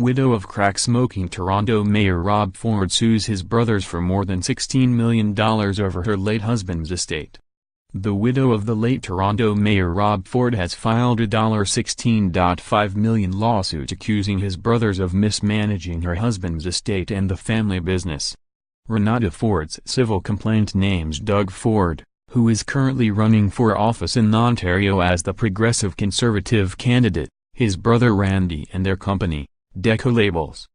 Widow of crack-smoking Toronto Mayor Rob Ford sues his brothers for more than $16 million over her late husband's estate. The widow of the late Toronto Mayor Rob Ford has filed a $16.5 million lawsuit accusing his brothers of mismanaging her husband's estate and the family business. Renata Ford's civil complaint names Doug Ford, who is currently running for office in Ontario as the Progressive Conservative candidate, his brother Randy and their company, Deco Labels.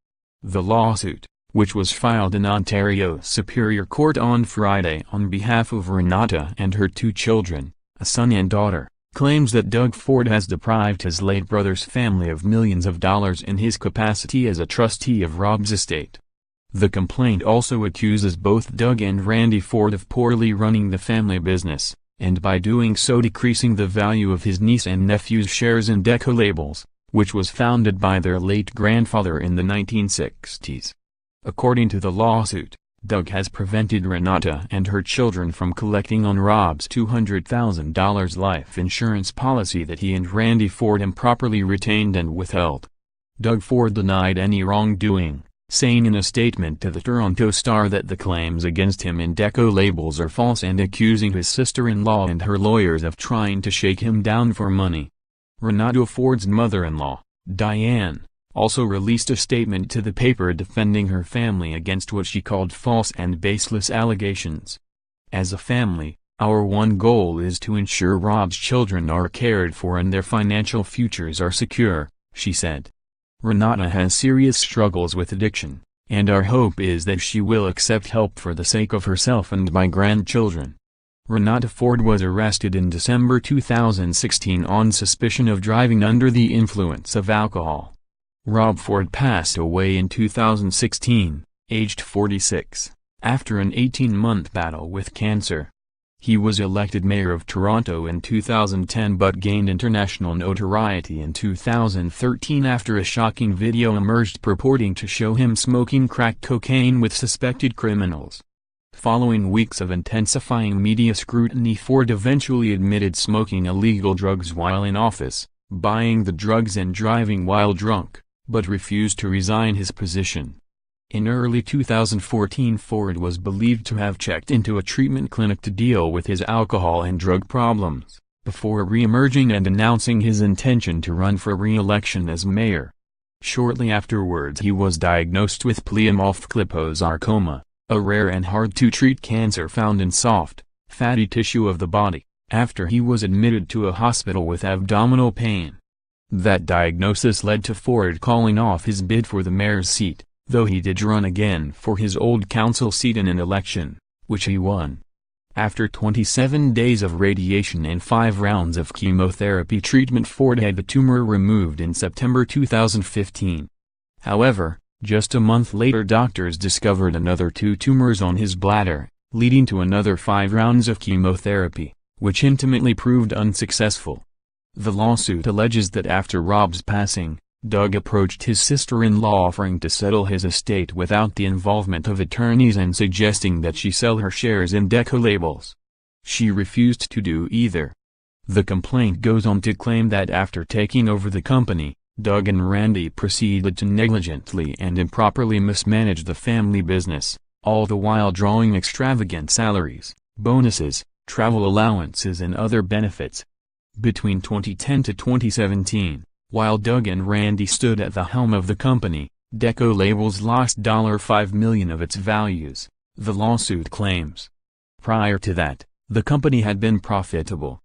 The lawsuit, which was filed in Ontario's Superior Court on Friday on behalf of Renata and her two children, a son and daughter, claims that Doug Ford has deprived his late brother's family of millions of dollars in his capacity as a trustee of Rob's estate. The complaint also accuses both Doug and Randy Ford of poorly running the family business, and by doing so decreasing the value of his niece and nephew's shares in Deco Labels, which was founded by their late grandfather in the 1960s. According to the lawsuit, Doug has prevented Renata and her children from collecting on Rob's $200,000 life insurance policy that he and Randy Ford improperly retained and withheld. Doug Ford denied any wrongdoing, saying in a statement to the Toronto Star that the claims against him in Deco Labels are false and accusing his sister-in-law and her lawyers of trying to shake him down for money. Renata Ford's mother-in-law, Diane, also released a statement to the paper defending her family against what she called false and baseless allegations. As a family, our one goal is to ensure Rob's children are cared for and their financial futures are secure, she said. Renata has serious struggles with addiction, and our hope is that she will accept help for the sake of herself and my grandchildren. Renata Ford was arrested in December 2016 on suspicion of driving under the influence of alcohol. Rob Ford passed away in 2016, aged 46, after an 18-month battle with cancer. He was elected mayor of Toronto in 2010 but gained international notoriety in 2013 after a shocking video emerged purporting to show him smoking crack cocaine with suspected criminals. Following weeks of intensifying media scrutiny, Ford eventually admitted smoking illegal drugs while in office, buying the drugs and driving while drunk, but refused to resign his position. In early 2014, Ford was believed to have checked into a treatment clinic to deal with his alcohol and drug problems, before re-emerging and announcing his intention to run for re-election as mayor. Shortly afterwards he was diagnosed with leiomyomicliposarcoma, a rare and hard-to-treat cancer found in soft, fatty tissue of the body, after he was admitted to a hospital with abdominal pain. That diagnosis led to Ford calling off his bid for the mayor's seat, though he did run again for his old council seat in an election, which he won. After 27 days of radiation and 5 rounds of chemotherapy treatment, Ford had the tumor removed in September 2015. However, just a month later doctors discovered another 2 tumors on his bladder, leading to another 5 rounds of chemotherapy, which ultimately proved unsuccessful. The lawsuit alleges that after Rob's passing, Doug approached his sister-in-law offering to settle his estate without the involvement of attorneys and suggesting that she sell her shares in Deco Labels. She refused to do either. The complaint goes on to claim that after taking over the company, Doug and Randy proceeded to negligently and improperly mismanage the family business, all the while drawing extravagant salaries, bonuses, travel allowances and other benefits. Between 2010 to 2017, while Doug and Randy stood at the helm of the company, Deco Labels lost $5 million of its values, the lawsuit claims. Prior to that, the company had been profitable,